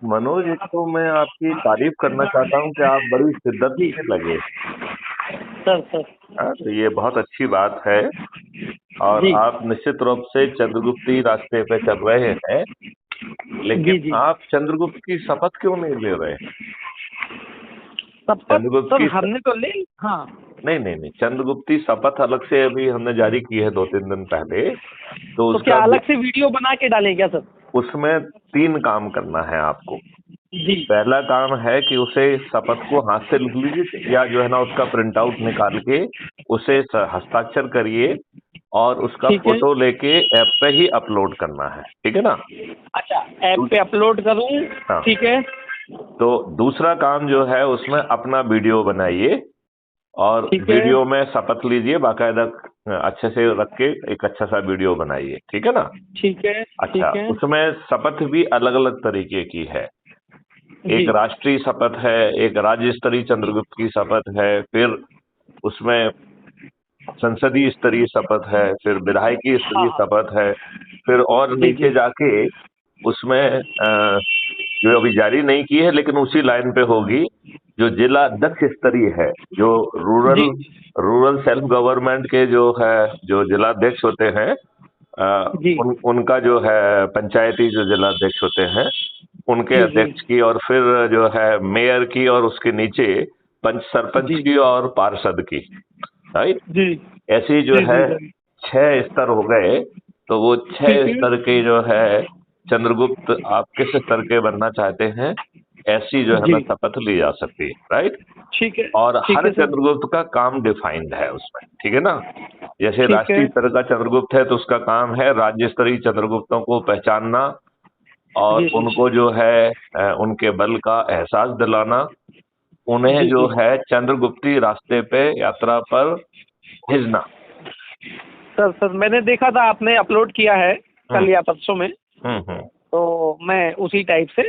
मनोज, एक तो मैं आपकी तारीफ करना चाहता हूँ कि आप बड़ी शिद्दत जी से लगे। सर। हाँ, तो ये बहुत अच्छी बात है। और जी आप निश्चित रूप से चंद्रगुप्ती रास्ते पे चल रहे हैं, जी लेकिन जी। आप चंद्रगुप्त की शपथ क्यों नहीं ले रहे? शपथ चंद्रगुप्त सर की हमने तो ले। हाँ। नहीं नहीं नहीं, चंद्रगुप्ती शपथ अलग से अभी हमने जारी की है 2-3 दिन पहले। तो तो उसका क्या अलग से वीडियो बना के डालें क्या सर? उसमें 3 काम करना है आपको। जी। पहला काम है कि उसे शपथ को हाथ से लिख लीजिए, या जो है ना उसका प्रिंट आउट निकाल के उसे हस्ताक्षर करिए और उसका ठीक है। फोटो लेके ऐप पे ही अपलोड करना है, ठीक है ना? अच्छा, ऐप पे अपलोड करूँ? हाँ। ठीक है। तो दूसरा काम जो है उसमें अपना वीडियो बनाइए और ठीक है। वीडियो में शपथ लीजिए बाकायदा, अच्छे से रख के एक अच्छा सा वीडियो बनाइए, ठीक है ना? ठीक है। अच्छा, ठीक है। उसमें शपथ भी अलग अलग तरीके की है। एक जी राष्ट्रीय शपथ है, एक राज्य स्तरीय चंद्रगुप्त की शपथ है, फिर उसमें संसदीय स्तरीय शपथ है, फिर विधायकीय हाँ स्तरीय हाँ। शपथ है, फिर और जी नीचे जी। जाके उसमें जो अभी जारी नहीं की है लेकिन उसी लाइन पे होगी, जो जिला अध्यक्ष स्तरीय है, जो रूरल जी रूरल सेल्फ गवर्नमेंट के जो है, जो जिलाध्यक्ष होते हैं, जी उनका जो है पंचायती जो जिलाध्यक्ष होते हैं उनके जी जी अध्यक्ष की, और फिर जो है मेयर की, और उसके नीचे पंच सरपंच जी की और पार्षद की, राइट? जी ऐसी जो जी है जी सर। 6 स्तर हो गए। तो वो ठीक छह है। स्तर के जो है चंद्रगुप्त, आप किस स्तर के बनना चाहते हैं, ऐसी जो है जी। ना शपथ ली जा सकती है, राइट? ठीक है। और ठीक हर है सर। चंद्रगुप्त का काम डिफाइंड है उसमें, ठीक है ना? जैसे ठीक है। राष्ट्रीय स्तर का चंद्रगुप्त है तो उसका काम है राज्य स्तरीय चंद्रगुप्तों को पहचानना और जी जी उनको जो है उनके बल का एहसास दिलाना, उन्हें जी जो जी। है चंद्रगुप्ती रास्ते पे यात्रा पर भेजना। सर मैंने देखा था आपने अपलोड किया है हम्म कल या परसों में। हम्म। तो मैं उसी टाइप से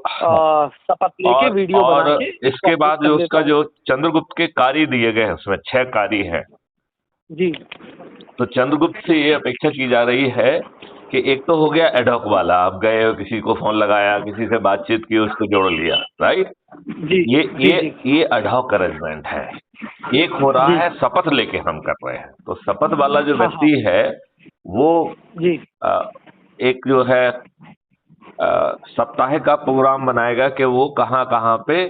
हाँ। शपथ लेके वीडियो और बना के इसके इसको अपलोड बाद कर जो देता उसका हूँ। जो चंद्रगुप्त के कार्य दिए गए हैं उसमें 6 कार्य हैं। जी तो चंद्रगुप्त से ये अपेक्षा की जा रही है कि एक तो हो गया एडॉक वाला, आप गए हो किसी को फोन लगाया, किसी से बातचीत की, उसको जोड़ लिया, राइट? जी ये जी ये जी ये एडॉक अरेंजमेंट है। एक हो रहा जी। है शपथ लेके हम कर रहे हैं, तो शपथ वाला जो हाँ हाँ। व्यक्ति है वो जी अ, एक जो है सप्ताह का प्रोग्राम बनाएगा कि वो कहाँ कहाँ पे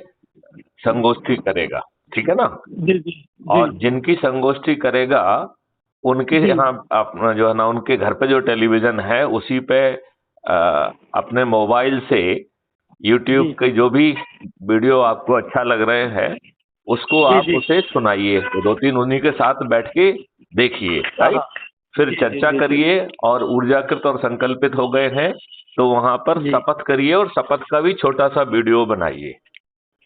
संगोष्ठी करेगा, ठीक है ना? जी जी जी और जिनकी संगोष्ठी करेगा उनके जी यहाँ अपना जो है ना उनके घर पे जो टेलीविजन है उसी पे अपने मोबाइल से यूट्यूब जी के जो भी वीडियो आपको अच्छा लग रहे हैं उसको जी आप जी। उसे सुनाइए, तो 2-3 उन्हीं के साथ बैठ के देखिए, हाँ राइट? हाँ। फिर जी जी चर्चा जी जी करिए, और ऊर्जाकृत और संकल्पित हो गए हैं तो वहां पर जी शपथ करिए और शपथ का भी छोटा सा वीडियो बनाइए,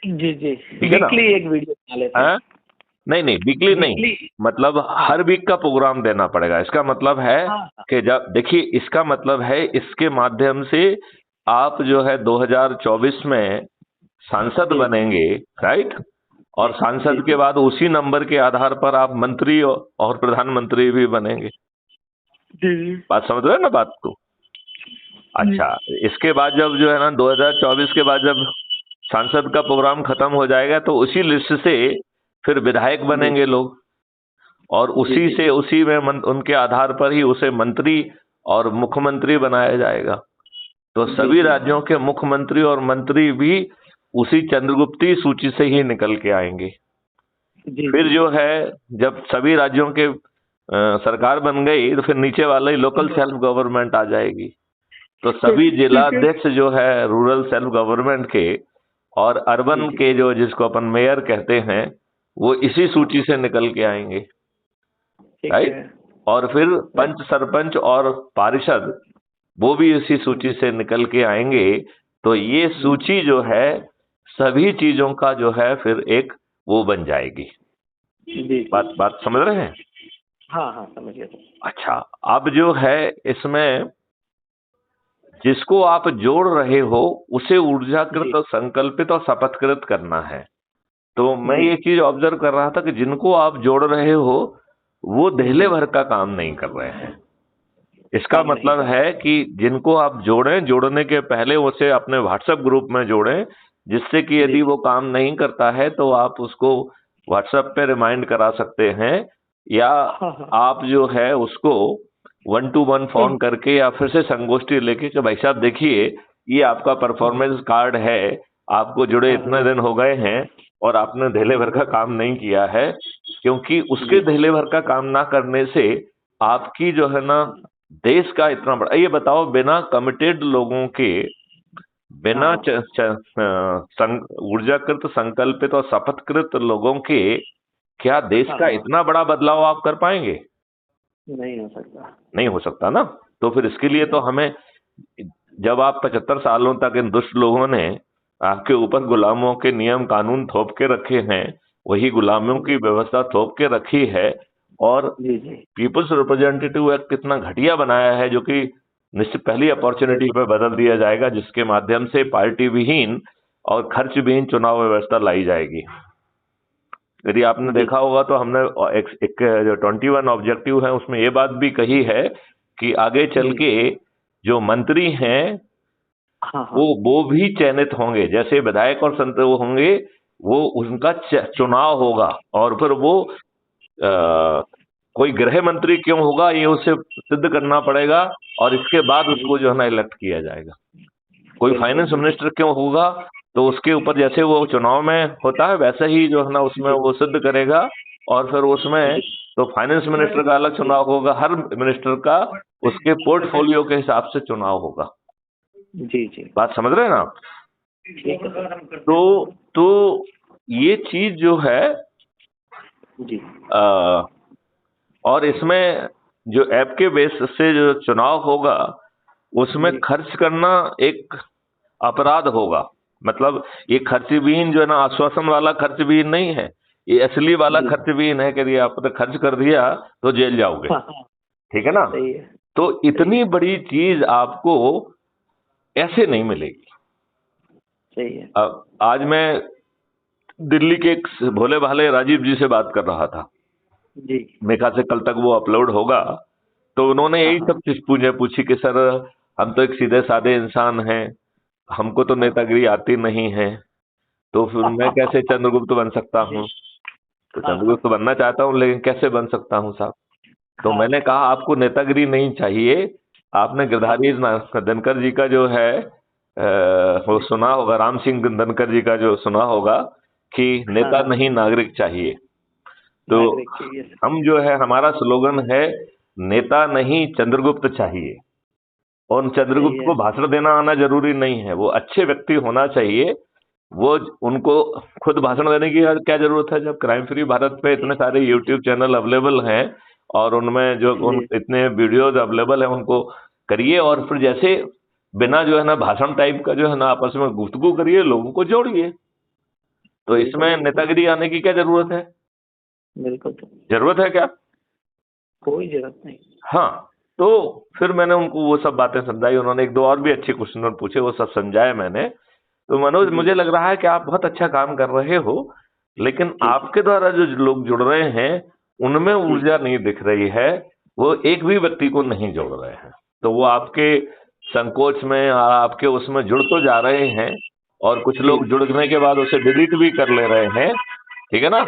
जी जी। ठीक है ना? वीकली एक वीडियो बना लेते हैं। हाँ? नहीं नहीं, वीकली नहीं, वीकली। मतलब हाँ हर वीक का प्रोग्राम देना पड़ेगा। इसका मतलब है हाँ हाँ। कि जब देखिए, इसका मतलब है इसके माध्यम से आप जो है 2024 में सांसद जी बनेंगे, राइट? जी और जी सांसद के जी बाद उसी नंबर के आधार पर आप मंत्री और प्रधानमंत्री भी बनेंगे। जी जी बात समझ रहे हैं ना बात को? जी अच्छा, इसके बाद जब जो है ना 2024 के बाद जब सांसद का प्रोग्राम खत्म हो जाएगा तो उसी लिस्ट से फिर विधायक जी बनेंगे लोग, और जी उसी जी से उसी में उनके आधार पर ही उसे मंत्री और मुख्यमंत्री बनाया जाएगा। तो जी सभी जी राज्यों के मुख्यमंत्री और मंत्री भी उसी चंद्रगुप्ती सूची से ही निकल के आएंगे। जी फिर जी। जो है जब सभी राज्यों के सरकार बन गई तो फिर नीचे वाला ही लोकल सेल्फ गवर्नमेंट आ जाएगी। तो सभी ठीक है। जिलाध्यक्ष जो है रूरल सेल्फ गवर्नमेंट के और जी अर्बन जी। के, जो जिसको अपन मेयर कहते हैं, वो इसी हाँ सूची से निकल के आएंगे, ठीक राइट? है। और फिर राइट। पंच सरपंच और पारिषद वो भी इसी सूची जी से निकल के आएंगे। तो ये जी सूची जो है सभी चीजों का जो है फिर एक वो बन जाएगी। जी जी बात जी। बात समझ रहे हैं? हाँ हाँ समझ गया सर। अच्छा, अब जो है इसमें जिसको आप जोड़ रहे हो उसे जी ऊर्जाकृत और संकल्पित और शपथकृत करना है। तो मैं जी ये चीज ऑब्जर्व कर रहा था कि जिनको आप जोड़ रहे हो वो जी देहले भर का काम नहीं कर रहे हैं। इसका काम नहीं मतलब करता। है कि जिनको आप जोड़ें, जोड़ने के पहले उसे अपने व्हाट्सएप ग्रुप में जोड़ें, जिससे कि जी यदि वो काम नहीं करता है तो आप उसको व्हाट्सएप पे रिमाइंड करा सकते हैं, या हाँ हाँ। आप जो है उसको 1-to-1 फोन हम्म, करके या फिर से संगोष्ठी लेके कि भाई साहब देखिए, ये आपका परफॉर्मेंस कार्ड है, आपको जुड़े हाँ इतने हाँ। दिन हो गए हैं और आपने धेले भर का काम नहीं किया है, क्योंकि उसके जी धेले भर का काम ना करने से आपकी जो है ना, देश का इतना बड़ा, ये बताओ, बिना कमिटेड लोगों के, बिना हाँ ऊर्जाकृत, संकल्पित और शपथकृत लोगों के क्या देश हाँ। का हाँ, इतना बड़ा बदलाव आप कर पाएंगे? नहीं हो सकता। नहीं हो सकता ना। तो फिर इसके लिए तो नहीं। हमें, जब आप 75 सालों तक इन दुष्ट लोगों ने आपके ऊपर गुलामों के नियम कानून थोप के रखे हैं, वही गुलामियों की जी व्यवस्था थोप के रखी है, और जी जी। पीपल्स रिप्रेजेंटेटिव एक्ट कितना घटिया बनाया है, जो कि निश्चित पहली अपॉर्चुनिटी पे बदल दिया जाएगा, जिसके माध्यम से पार्टी विहीन और खर्च विहीन चुनाव व्यवस्था लाई जाएगी। यदि आपने जी देखा होगा तो हमने एक जो 21 ऑब्जेक्टिव है उसमें ये बात भी कही है कि आगे चल जी। के जो मंत्री हैं हाँ वो हाँ। वो भी चयनित होंगे, जैसे विधायक और संत वो होंगे, वो उनका चुनाव होगा, और फिर वो कोई गृह मंत्री क्यों होगा ये उसे सिद्ध करना पड़ेगा, और इसके बाद जी उसको जो है ना इलेक्ट किया जाएगा। कोई बिल्कुल फाइनेंस बिल्कुल। मिनिस्टर क्यों होगा, तो उसके ऊपर जैसे वो चुनाव में होता है वैसे ही जो है ना उसमें जी वो सिद्ध करेगा, और फिर उसमें जी तो फाइनेंस मिनिस्टर का अलग चुनाव होगा, हर मिनिस्टर का उसके पोर्टफोलियो के हिसाब से चुनाव होगा। जी जी। बात समझ रहे हैं ना आप? ठीक है। तो ये चीज जो है, जी अ, और इसमें जो ऐप के बेस से जो चुनाव होगा उसमें जी खर्च करना एक अपराध होगा। मतलब ये खर्च विहीन जो है ना, आश्वासन वाला खर्च विहीन नहीं है, ये असली वाला जी। खर्च विहीन है कि यदि आपने खर्च कर दिया तो जेल जाओगे। हाँ हाँ। ठीक है ना? सही है। तो सही इतनी है। बड़ी चीज आपको ऐसे नहीं मिलेगी। सही है। अब आज मैं दिल्ली के एक भोले भाले राजीव जी से बात कर रहा था, जी। मेरे ख्याल से कल तक वो अपलोड होगा। तो उन्होंने हाँ यही हाँ। सब चीज पूछी कि सर, हम तो एक सीधे साधे इंसान हैं, हमको तो हाँ नेतागिरी आती नहीं है, तो फिर मैं कैसे चंद्रगुप्त बन सकता जी। हूँ? तो हाँ हाँ। चंद्रगुप्त बनना चाहता हूँ, लेकिन कैसे बन सकता हूँ साहब? तो हाँ मैंने कहा आपको नेतागिरी नहीं चाहिए। आपने हाँ। गिरधारी धनकर जी का जो है वो जी। सुना होगा, राम सिंह धनकर जी का जो सुना होगा कि हाँ नेता हाँ। नहीं नागरिक चाहिए। तो नागरिक चाहिए। हम जो है, हमारा स्लोगन है, नेता नहीं चंद्रगुप्त चाहिए। और सही चंद्रगुप्त है। को भाषण देना आना जरूरी नहीं है, वो अच्छे व्यक्ति होना चाहिए। वो उनको खुद भाषण देने की क्या जरूरत है, जब क्राइम फ्री भारत पे जी इतने सारे यूट्यूब चैनल अवेलेबल हैं, और उनमें जो उन जी। इतने वीडियोज अवेलेबल हैं, उनको करिए, और फिर जैसे बिना जो है ना भाषण टाइप का जो है ना आपस में गुफ्तगू करिए, लोगों को जोड़िए। तो बिल्कुल इसमें बिल्कुल। नेतागिरी आने की क्या जरूरत है? बिल्कुल। जरूरत है क्या? कोई जरूरत नहीं। हाँ। तो फिर मैंने उनको वो सब बातें समझाई, उन्होंने एक दो और भी अच्छे क्वेश्चन पूछे, वो सब समझाए मैंने। तो मनोज, जी मुझे लग रहा है कि आप बहुत अच्छा काम कर रहे हो, लेकिन जी जी आपके द्वारा जो लोग जुड़ रहे हैं उनमें जी। ऊर्जा नहीं दिख रही है, वो एक भी व्यक्ति को नहीं जोड़ रहे हैं। तो वो आपके संकोच में, आपके उसमें जुड़ तो जा रहे हैं, और कुछ जी लोग जुड़ने के बाद उसे डिलीट भी कर ले रहे हैं। ठीक है ना?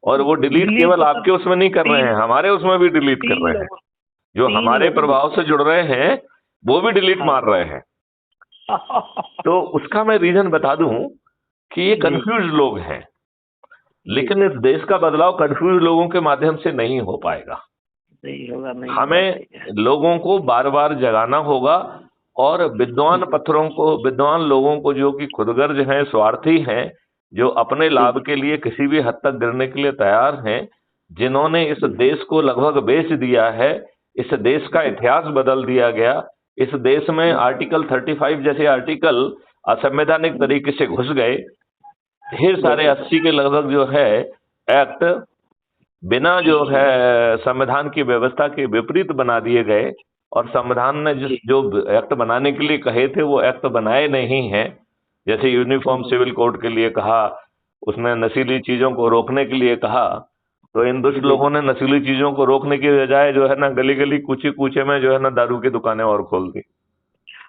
और वो डिलीट दिल्ली केवल तो सर आपके उसमें नहीं कर रहे हैं, तीन हमारे उसमें भी डिलीट कर तीन रहे हैं। लोगों जो तीन हमारे लोगों ने प्रभाव से जुड़ रहे हैं वो भी डिलीट हाँ मार रहे हैं। तो उसका मैं रीजन बता दूं कि ये जी कंफ्यूज लोग हैं, जी। लेकिन इस देश का बदलाव कंफ्यूज लोगों के माध्यम से नहीं हो पाएगा। नहीं होगा नहीं होगा। हमें सही है। लोगों को बार बार जगाना होगा, और विद्वान जी पत्थरों को, विद्वान लोगों को, जो कि खुदगर्ज हैं, स्वार्थी हैं, जो अपने जी लाभ के लिए किसी भी हद तक गिरने के लिए तैयार हैं, जिन्होंने इस जी देश को लगभग बेच दिया है, इस देश का जी इतिहास बदल दिया गया, इस देश में जी आर्टिकल 35 जैसे आर्टिकल असंवैधानिक जी। तरीके से घुस गए। ढेर सारे बिल्कुल। 80 के लगभग जो है एक्ट बिना जो है संविधान की व्यवस्था के विपरीत बना दिए गए, और संविधान ने जिस जी। जो एक्ट बनाने के लिए कहे थे वो एक्ट बनाए नहीं हैं। जैसे यूनिफॉर्म हम्म, सिविल कोड के लिए कहा, उसने नशीली चीजों को रोकने के लिए कहा, तो इन दुष्ट जी। लोगों ने नशीली चीजों को रोकने की बजाय जो है ना गली गली कूचे कूचे में जो है ना दारू की दुकानें और खोल दी।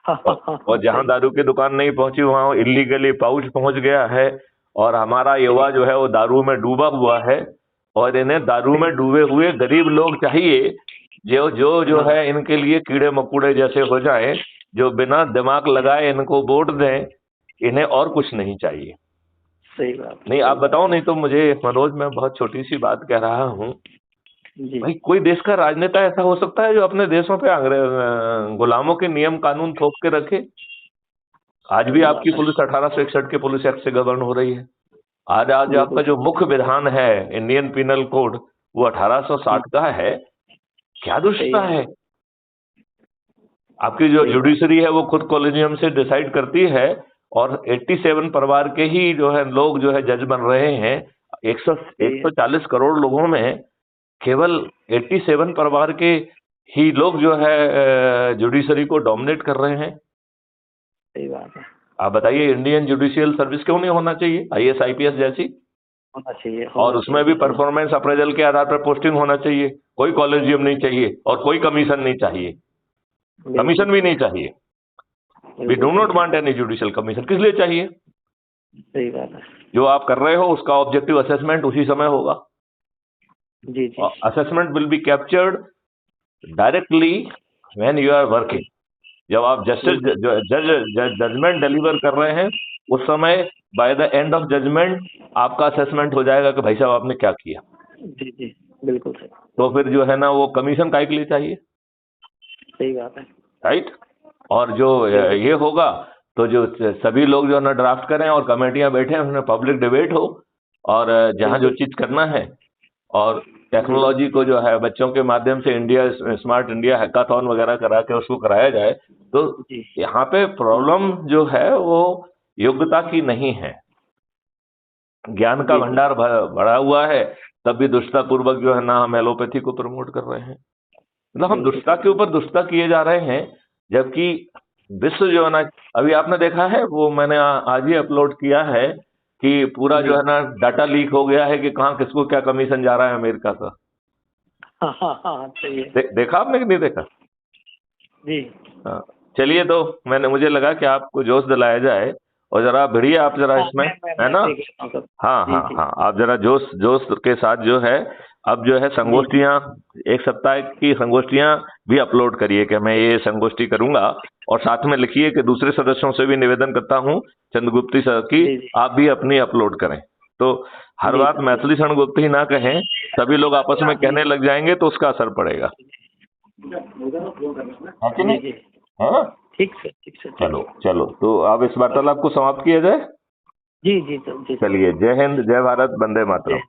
और जहां सही। दारू की दुकान नहीं पहुंची वहां इलीगली पाउच पहुंच गया है। और हमारा युवा जो है वो दारू में डूबा हुआ है। और इन्हें दारू में डूबे हुए गरीब लोग चाहिए जो जो जो हाँ, है इनके लिए कीड़े मकोड़े जैसे हो जाए, जो बिना दिमाग लगाए इनको वोट दें। इन्हें और कुछ नहीं चाहिए। सही बात है, नहीं, आप सही बात बताओ, नहीं तो मुझे मनोज, मैं बहुत छोटी सी बात कह रहा हूँ। है। जी। भाई कोई देश का राजनेता ऐसा हो सकता है जो अपने देशों पे गुलामों के नियम कानून थोप के रखे? आज भी सही आपकी बात है। पुलिस 1861 के पुलिस एक्ट से गवर्न हो रही है। आज आज बिल्कुल आपका जो सही। मुख्य विधान है इंडियन पिनल कोड, वो 1860 का है। क्या सही दुष्टता बात। है? आपकी जो सही बात। जुडिशरी है वो खुद कॉलेजियम से डिसाइड करती है। और 87 परिवार के ही जो है लोग जो है जज बन रहे हैं। 140 करोड़ लोगों में केवल 87 परिवार के ही लोग जो है जुडिशरी को डोमिनेट कर रहे हैं। सही बात है। आप बताइए, इंडियन जुडिशियल सर्विस क्यों नहीं होना चाहिए आईएएस आईपीएस जैसी? होना चाहिए, और होना उसमें भी चाहिए। परफॉर्मेंस अप्रेजल के आधार पर पोस्टिंग होना चाहिए। कोई कॉलेजियम नहीं चाहिए और कोई कमीशन नहीं चाहिए। बिल्कुल कमीशन भी सही। नहीं चाहिए। वी बिल्कुल डू नॉट सही। Want any judicial commission. किस लिए चाहिए? सही बात है। जो आप कर रहे हो उसका ऑब्जेक्टिव असेसमेंट उसी समय होगा। जी, जी। Assessment will be captured directly when you are working. जब आप जस्टिस जजमेंट डिलीवर कर रहे हैं उस समय by the end of judgement आपका असेसमेंट हो जाएगा कि भाई साहब आपने क्या किया। जी, जी। बिल्कुल सही। तो फिर जो है ना वो कमीशन काहे के लिए चाहिए? सही बात है। राइट। और जो बिल्कुल। ये होगा तो जो सभी लोग जो है ना ड्राफ्ट करें और कमेटियां बैठे उन्हें पब्लिक डिबेट हो। और जहां जो बिल्कुल। चीज करना है और जी। टेक्नोलॉजी को जो है बच्चों के माध्यम से इंडिया स्मार्ट इंडिया हैकाथॉन वगैरह करा के उसको कराया जाए। तो जी। यहाँ पे प्रॉब्लम जो है वो योग्यता की नहीं है। ज्ञान का जी, जी। भंडार बढ़ा हुआ है, तब भी दुष्टता पूर्वक जो है ना हम एलोपैथी को प्रमोट कर रहे हैं। मतलब हम बिल्कुल दुष्टता सही। के ऊपर दुष्टता किए जा रहे हैं। जबकि विश्व जो है ना, अभी आपने देखा है वो मैंने आज ही अपलोड किया है कि पूरा जो जी। है ना डाटा लीक हो गया है कि कहाँ किसको क्या कमीशन जा रहा है अमेरिका का। हाँ, हाँ, हाँ, सही है। देखा आपने कि नहीं देखा? जी। हाँ। चलिए, तो मुझे लगा कि आपको जोश दिलाया जाए और जरा भिड़िए आप जरा हाँ, इसमें, मैं है ना? देख लेता हूँ सब। हाँ जी, हाँ जी। हाँ, आप जरा जोश जोश के साथ जो है अब जो है जी। संगोष्ठियां, एक सप्ताह की संगोष्ठियां भी अपलोड करिए कि मैं ये संगोष्ठी करूंगा। और साथ में लिखिए कि दूसरे सदस्यों से भी निवेदन करता हूं चंद्रगुप्ती सर की, जी, जी। आप भी अपनी अपलोड करें। तो हर जी, बात सर, मैथिली चंद्रगुप्ती ही ना कहें, सभी लोग आपस में जी। कहने लग जाएंगे तो उसका असर पड़ेगा। है कि जी, नहीं? जी। हाँ। ठीक सर, ठीक सर, चलो चलिए। चलो, तो अब इस वार्तालाप को समाप्त किया जाए। जी, जी सर, जी सर। चलिए, जय हिंद, जय भारत, वंदे जय मातरम।